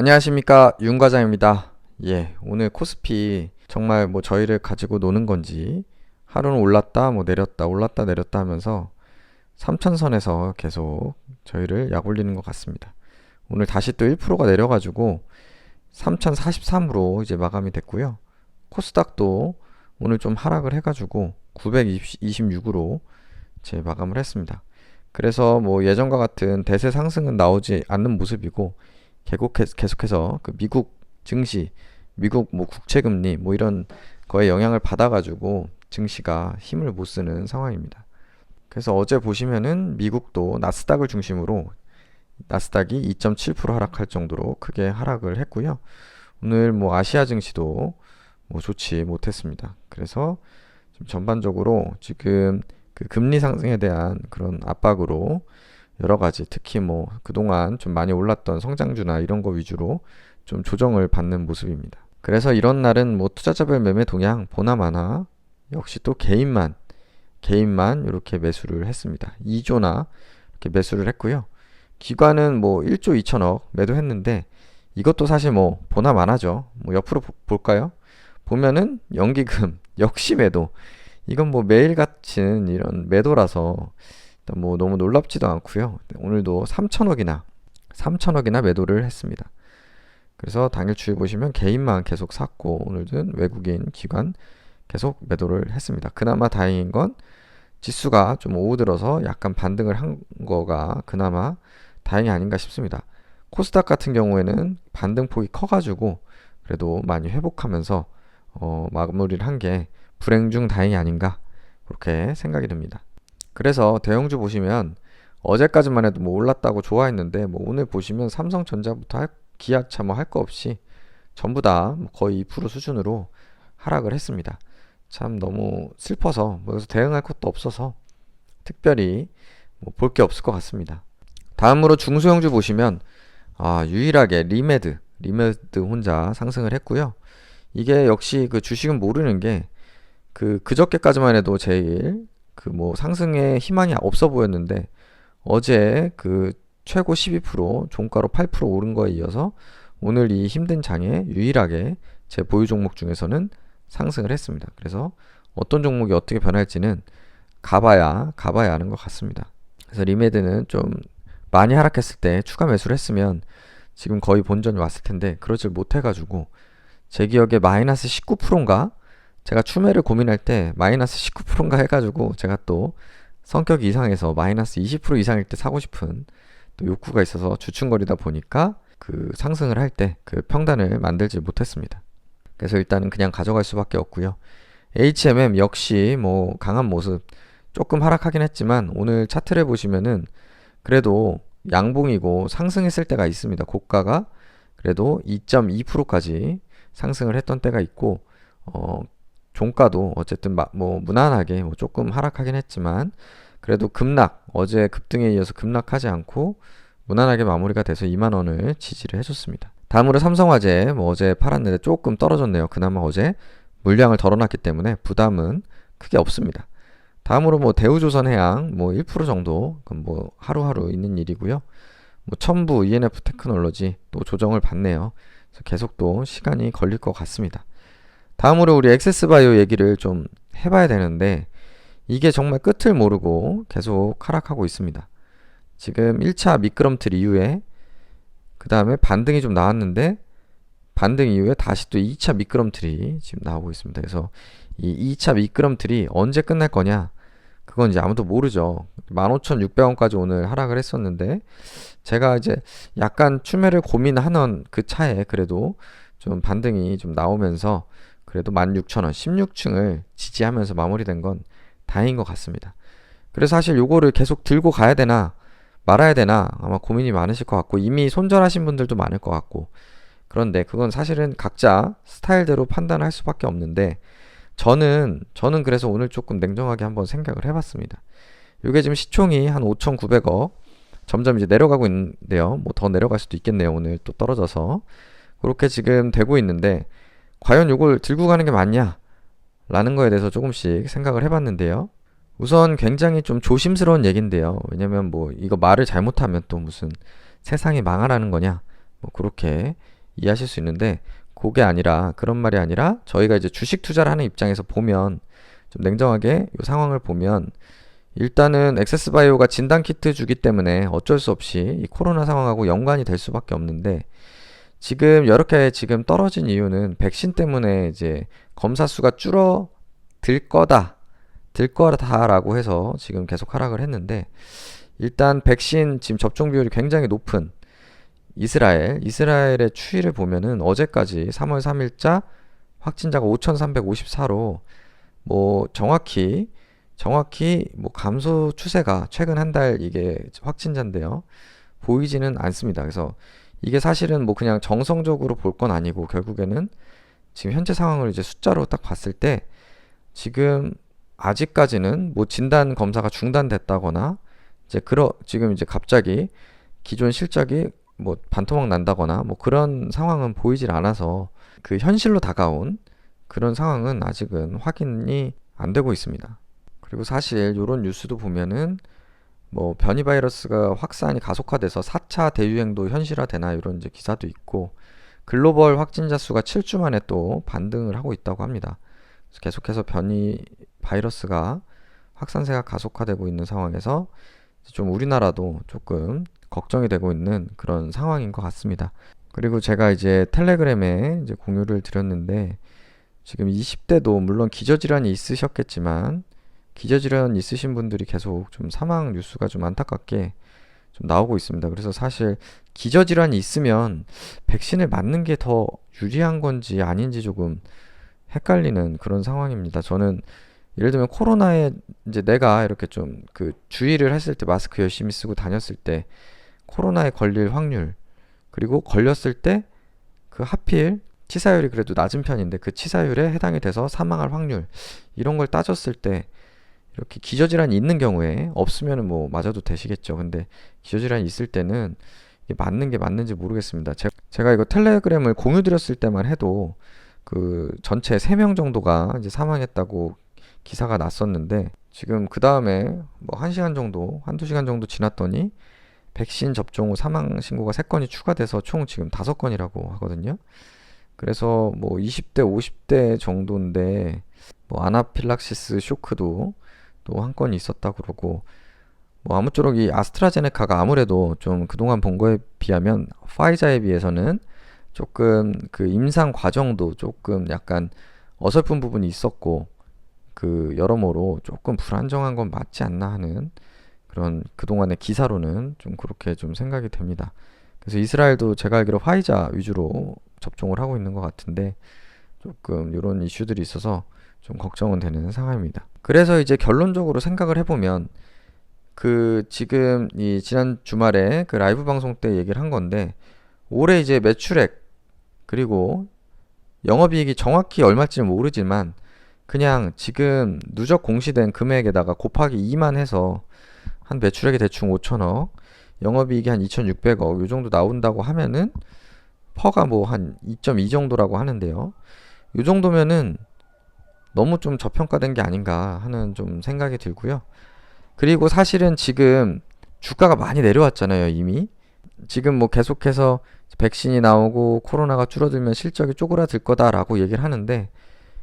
안녕하십니까, 윤 과장입니다. 예, 오늘 코스피 정말 뭐 저희를 가지고 노는 건지 하루는 올랐다 뭐 내렸다 올랐다 내렸다 하면서 3천선에서 계속 저희를 약올리는 것 같습니다. 오늘 다시 또 1%가 내려가지고 3043으로 이제 마감이 됐고요. 코스닥도 오늘 좀 하락을 해가지고 926으로 제 마감을 했습니다. 그래서 뭐 예전과 같은 대세 상승은 나오지 않는 모습이고 계속해서 그 미국 증시, 미국 뭐 국채금리 뭐 이런 거에 영향을 받아가지고 증시가 힘을 못 쓰는 상황입니다. 그래서 어제 보시면은 미국도 나스닥을 중심으로 나스닥이 2.7% 하락할 정도로 크게 하락을 했고요. 오늘 뭐 아시아 증시도 뭐 좋지 못했습니다. 그래서 좀 전반적으로 지금 그 금리 상승에 대한 그런 압박으로 여러 가지 특히 뭐 그동안 좀 많이 올랐던 성장주나 이런 거 위주로 좀 조정을 받는 모습입니다. 그래서 이런 날은 뭐 투자자별 매매 동향 보나마나 역시 또 개인만 이렇게 매수를 했습니다. 2조나 이렇게 매수를 했고요. 기관은 뭐 1조 2천억 매도했는데 이것도 사실 뭐 보나마나죠. 뭐 옆으로 볼까요? 보면은 연기금 역시 매도. 이건 뭐 매일 같은 이런 매도라서 일단 뭐 너무 놀랍지도 않고요. 오늘도 3천억이나 매도를 했습니다. 그래서 당일 추이 보시면 개인만 계속 샀고 오늘은 외국인 기관 계속 매도를 했습니다. 그나마 다행인 건 지수가 좀 오후 들어서 약간 반등을 한 거가 그나마 다행이 아닌가 싶습니다. 코스닥 같은 경우에는 반등폭이 커가지고 그래도 많이 회복하면서 마무리를 한 게 불행 중 다행이 아닌가 그렇게 생각이 듭니다. 그래서 대형주 보시면 어제까지만 해도 뭐 올랐다고 좋아했는데 뭐 오늘 보시면 삼성전자부터 기아차 뭐 할 거 없이 전부 다 거의 2% 수준으로 하락을 했습니다. 참 너무 슬퍼서 뭐 여기서 대응할 것도 없어서 특별히 뭐 볼 게 없을 것 같습니다. 다음으로 중소형주 보시면 유일하게 리메드 혼자 상승을 했고요. 이게 역시 그 주식은 모르는 게 그저께까지만 해도 제일 그 뭐 상승의 희망이 없어 보였는데 어제 그 최고 12% 종가로 8% 오른 거에 이어서 오늘 이 힘든 장에 유일하게 제 보유 종목 중에서는 상승을 했습니다. 그래서 어떤 종목이 어떻게 변할지는 가봐야 아는 것 같습니다. 그래서 리메드는 좀 많이 하락했을 때 추가 매수를 했으면 지금 거의 본전이 왔을 텐데 그러질 못해가지고 제 기억에 마이너스 19%인가 제가 추매를 고민할 때 마이너스 19%인가 해가지고 제가 또 성격이 이상해서 마이너스 20% 이상일 때 사고 싶은 또 욕구가 있어서 주춤거리다 보니까 그 상승을 할 때 그 평단을 만들지 못했습니다. 그래서 일단은 그냥 가져갈 수밖에 없고요. HMM 역시 뭐 강한 모습 조금 하락하긴 했지만 오늘 차트를 보시면은 그래도 양봉이고 상승했을 때가 있습니다. 고가가 그래도 2.2%까지 상승을 했던 때가 있고 종가도 어쨌든 뭐 무난하게 뭐 조금 하락하긴 했지만 그래도 어제 급등에 이어서 급락하지 않고 무난하게 마무리가 돼서 2만 원을 지지를 해줬습니다. 다음으로 삼성화재 뭐 어제 팔았는데 조금 떨어졌네요. 그나마 어제 물량을 덜어놨기 때문에 부담은 크게 없습니다. 다음으로 뭐 대우조선해양 뭐 1% 정도 뭐 하루하루 있는 일이고요. 뭐 첨부 ENF 테크놀로지 또 조정을 받네요. 그래서 계속 또 시간이 걸릴 것 같습니다. 다음으로 우리 엑세스바이오 얘기를 좀 해봐야 되는데 이게 정말 끝을 모르고 계속 하락하고 있습니다. 지금 1차 미끄럼틀 이후에 그 다음에 반등이 좀 나왔는데 반등 이후에 다시 또 2차 미끄럼틀이 지금 나오고 있습니다. 그래서 이 2차 미끄럼틀이 언제 끝날 거냐 그건 이제 아무도 모르죠. 15,600원까지 오늘 하락을 했었는데 제가 이제 약간 추매를 고민하는 그 차에 그래도 좀 반등이 좀 나오면서 그래도 16,000원 16층을 지지하면서 마무리된 건 다행인 것 같습니다. 그래서 사실 요거를 계속 들고 가야 되나 말아야 되나 아마 고민이 많으실 것 같고 이미 손절하신 분들도 많을 것 같고 그런데 그건 사실은 각자 스타일대로 판단할 수밖에 없는데 저는 그래서 오늘 조금 냉정하게 한번 생각을 해봤습니다. 이게 지금 시총이 한 5,900억 점점 이제 내려가고 있는데요. 뭐 더 내려갈 수도 있겠네요. 오늘 또 떨어져서 그렇게 지금 되고 있는데 과연 이걸 들고 가는 게 맞냐? 라는 거에 대해서 조금씩 생각을 해봤는데요. 우선 굉장히 좀 조심스러운 얘기인데요. 왜냐면 뭐 이거 말을 잘못하면 또 무슨 세상이 망하라는 거냐? 뭐 그렇게 이해하실 수 있는데, 그게 아니라, 그런 말이 아니라 저희가 이제 주식 투자를 하는 입장에서 보면, 좀 냉정하게 이 상황을 보면, 일단은 엑세스바이오가 진단키트 주기 때문에 어쩔 수 없이 이 코로나 상황하고 연관이 될 수밖에 없는데, 지금 이렇게 지금 떨어진 이유는 백신 때문에 이제 검사 수가 줄어들 거다, 들 거다라고 해서 지금 계속 하락을 했는데, 일단 백신 지금 접종 비율이 굉장히 높은 이스라엘의 추이를 보면은 어제까지 3월 3일자 확진자가 5,354로 뭐 정확히 뭐 감소 추세가 최근 한 달 이게 확진자인데요. 보이지는 않습니다. 그래서 이게 사실은 뭐 그냥 정성적으로 볼 건 아니고, 결국에는 지금 현재 상황을 이제 숫자로 딱 봤을 때 지금 아직까지는 뭐 진단 검사가 중단됐다거나, 지금 이제 갑자기 기존 실적이 뭐 반토막 난다거나 뭐 그런 상황은 보이질 않아서, 그 현실로 다가온 그런 상황은 아직은 확인이 안 되고 있습니다. 그리고 사실 이런 뉴스도 보면은 뭐 변이 바이러스가 확산이 가속화돼서 4차 대유행도 현실화되나, 이런 이제 기사도 있고, 글로벌 확진자 수가 7주 만에 또 반등을 하고 있다고 합니다. 그래서 계속해서 변이 바이러스가 확산세가 가속화되고 있는 상황에서 좀 우리나라도 조금 걱정이 되고 있는 그런 상황인 것 같습니다. 그리고 제가 이제 텔레그램에 이제 공유를 드렸는데, 지금 20대도 물론 기저질환이 있으셨겠지만, 기저질환 있으신 분들이 계속 좀 사망 뉴스가 좀 안타깝게 좀 나오고 있습니다. 그래서 사실 기저질환이 있으면 백신을 맞는 게 더 유리한 건지 아닌지 조금 헷갈리는 그런 상황입니다. 저는 예를 들면 코로나에 이제 내가 이렇게 좀 그 주의를 했을 때, 마스크 열심히 쓰고 다녔을 때 코로나에 걸릴 확률, 그리고 걸렸을 때 그 하필 치사율이 그래도 낮은 편인데 그 치사율에 해당이 돼서 사망할 확률, 이런 걸 따졌을 때 이렇게 기저질환이 있는 경우에, 없으면은 뭐 맞아도 되시겠죠. 근데 기저질환이 있을 때는 이게 맞는 게 맞는지 모르겠습니다. 제가 이거 텔레그램을 공유 드렸을 때만 해도 그 전체 3명 정도가 이제 사망했다고 기사가 났었는데, 지금 그 다음에 뭐 1시간 정도, 한두 시간 정도 지났더니 백신 접종 후 사망 신고가 3건이 추가돼서 총 지금 5건이라고 하거든요. 그래서 뭐 20대, 50대 정도인데, 뭐 아나필락시스 쇼크도 또 한 건이 있었다 그러고, 뭐 아무쪼록 이 아스트라제네카가 아무래도 좀 그동안 본 거에 비하면 파이자에 비해서는 조금 그 임상 과정도 조금 약간 어설픈 부분이 있었고, 그 여러모로 조금 불안정한 건 맞지 않나 하는 그런 그동안의 기사로는 좀 그렇게 좀 생각이 됩니다. 그래서 이스라엘도 제가 알기로 화이자 위주로 접종을 하고 있는 것 같은데, 조금 이런 이슈들이 있어서 좀 걱정은 되는 상황입니다. 그래서 이제 결론적으로 생각을 해보면, 그 지금 이 지난 주말에 그 라이브 방송 때 얘기를 한 건데, 올해 이제 매출액 그리고 영업이익이 정확히 얼마일지는 모르지만 그냥 지금 누적 공시된 금액에다가 곱하기 2만 해서 한 매출액이 대충 5천억, 영업이익이 한 2,600억 요 정도 나온다고 하면은 퍼가 뭐 한 2.2 정도라고 하는데요. 요 정도면은 너무 좀 저평가된 게 아닌가 하는 좀 생각이 들고요. 그리고 사실은 지금 주가가 많이 내려왔잖아요, 이미. 지금 뭐 계속해서 백신이 나오고 코로나가 줄어들면 실적이 쪼그라들 거다라고 얘기를 하는데,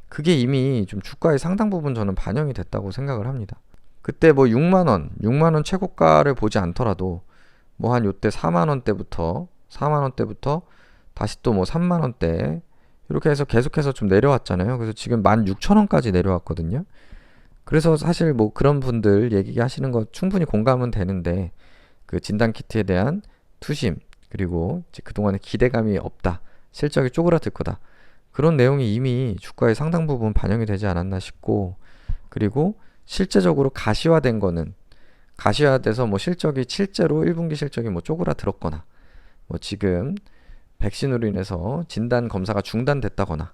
그게 이미 좀 주가의 상당 부분 저는 반영이 됐다고 생각을 합니다. 그때 뭐 6만 원 최고가를 보지 않더라도 뭐 한 요때 4만 원대부터 다시 또 뭐 3만 원대 이렇게 해서 계속해서 좀 내려왔잖아요. 그래서 지금 16,000원까지 내려왔거든요. 그래서 사실 뭐 그런 분들 얘기하시는 거 충분히 공감은 되는데, 그 진단키트에 대한 투심, 그리고 이제 그동안에 기대감이 없다, 실적이 쪼그라들 거다, 그런 내용이 이미 주가의 상당 부분 반영이 되지 않았나 싶고, 그리고 실제적으로 가시화된 거는, 가시화돼서 뭐 실적이 실제로 1분기 실적이 뭐 쪼그라들었거나, 뭐 지금 백신으로 인해서 진단 검사가 중단됐다거나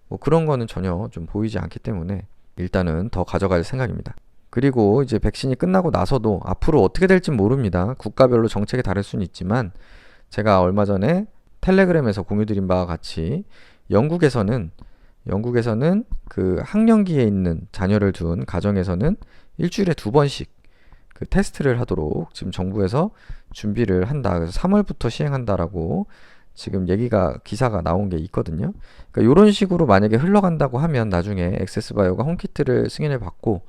뭐 그런 거는 전혀 좀 보이지 않기 때문에 일단은 더 가져갈 생각입니다. 그리고 이제 백신이 끝나고 나서도 앞으로 어떻게 될지 모릅니다. 국가별로 정책이 다를 수는 있지만, 제가 얼마 전에 텔레그램에서 공유드린 바와 같이 영국에서는 그 학령기에 있는 자녀를 둔 가정에서는 일주일에 2번씩 그 테스트를 하도록 지금 정부에서 준비를 한다. 그래서 3월부터 시행한다라고 지금 얘기가 기사가 나온 게 있거든요. 그러니까 이런 식으로 만약에 흘러간다고 하면 나중에 액세스바이오가 홈키트를 승인을 받고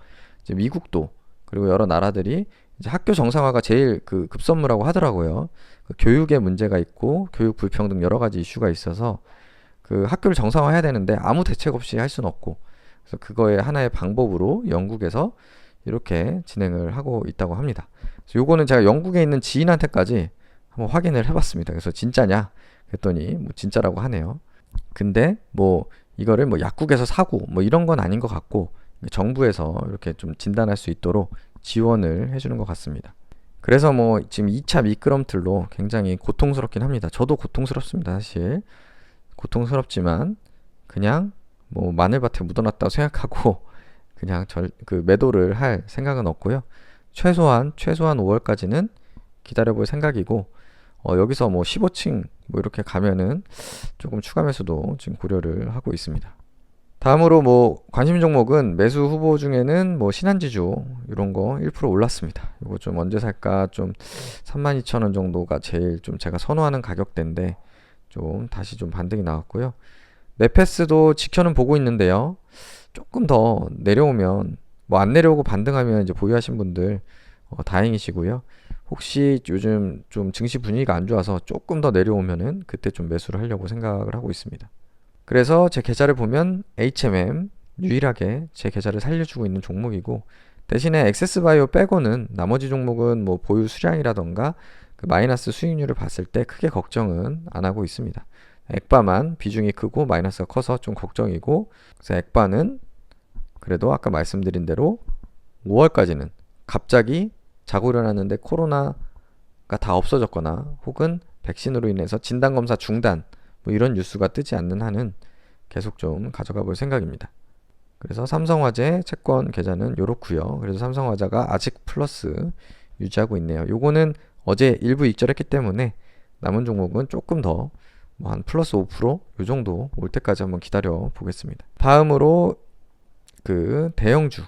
이제 미국도 그리고 여러 나라들이 이제 학교 정상화가 제일 그 급선무라고 하더라고요. 그 교육에 문제가 있고 교육 불평등 여러 가지 이슈가 있어서 그 학교를 정상화해야 되는데 아무 대책 없이 할 수는 없고 그래서 그거의 하나의 방법으로 영국에서 이렇게 진행을 하고 있다고 합니다. 그래서 요거는 제가 영국에 있는 지인한테까지 한번 확인을 해봤습니다. 그래서 진짜냐? 그랬더니 뭐 진짜라고 하네요. 근데 뭐 이거를 뭐 약국에서 사고 뭐 이런 건 아닌 것 같고 정부에서 이렇게 좀 진단할 수 있도록 지원을 해주는 것 같습니다. 그래서 뭐 지금 2차 미끄럼틀로 굉장히 고통스럽긴 합니다. 저도 고통스럽습니다, 사실. 고통스럽지만 그냥 뭐 마늘밭에 묻어놨다고 생각하고 그냥 그 매도를 할 생각은 없고요. 최소한 5월까지는 기다려볼 생각이고 여기서 뭐 15층 뭐 이렇게 가면은 조금 추가 매수도 지금 고려를 하고 있습니다. 다음으로 뭐 관심 종목은 매수 후보 중에는 뭐 신한지주 이런 거 1% 올랐습니다. 이거 좀 언제 살까 좀 32,000원 정도가 제일 좀 제가 선호하는 가격대인데 좀 다시 좀 반등이 나왔고요. 네페스도 지켜는 보고 있는데요. 조금 더 내려오면 뭐 안 내려오고 반등하면 이제 보유하신 분들 다행이시고요. 혹시 요즘 좀 증시 분위기가 안 좋아서 조금 더 내려오면은 그때 좀 매수를 하려고 생각을 하고 있습니다. 그래서 제 계좌를 보면 HMM 유일하게 제 계좌를 살려주고 있는 종목이고 대신에 액세스바이오 빼고는 나머지 종목은 뭐 보유 수량이라던가 그 마이너스 수익률을 봤을 때 크게 걱정은 안 하고 있습니다. 액바만 비중이 크고 마이너스가 커서 좀 걱정이고 그래서 액바는 그래도 아까 말씀드린 대로 5월까지는 갑자기 자고 일어났는데 코로나가 다 없어졌거나 혹은 백신으로 인해서 진단검사 중단 뭐 이런 뉴스가 뜨지 않는 한은 계속 좀 가져가 볼 생각입니다. 그래서 삼성화재 채권 계좌는 요렇고요. 그래서 삼성화재가 아직 플러스 유지하고 있네요. 요거는 어제 일부 익절했기 때문에 남은 종목은 조금 더 뭐 한 플러스 5%요 정도 올 때까지 한번 기다려 보겠습니다. 다음으로 그 대형주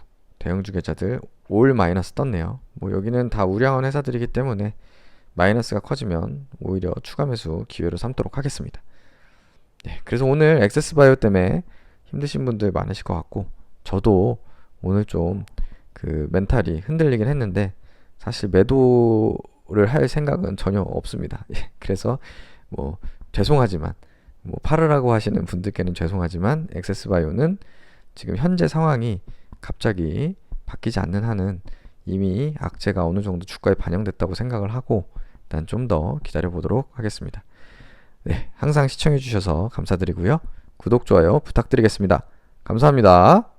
계좌들 올 마이너스 떴네요. 뭐 여기는 다 우량한 회사들이기 때문에 마이너스가 커지면 오히려 추가 매수 기회로 삼도록 하겠습니다. 네, 그래서 오늘 액세스바이오 때문에 힘드신 분들 많으실 것 같고 저도 오늘 좀 그 멘탈이 흔들리긴 했는데 사실 매도를 할 생각은 전혀 없습니다. 예, 그래서 뭐 죄송하지만 뭐 팔으라고 하시는 분들께는 죄송하지만 액세스바이오는 지금 현재 상황이 갑자기 바뀌지 않는 한은 이미 악재가 어느 정도 주가에 반영됐다고 생각을 하고 일단 좀 더 기다려 보도록 하겠습니다. 네, 항상 시청해 주셔서 감사드리고요. 구독, 좋아요 부탁드리겠습니다. 감사합니다.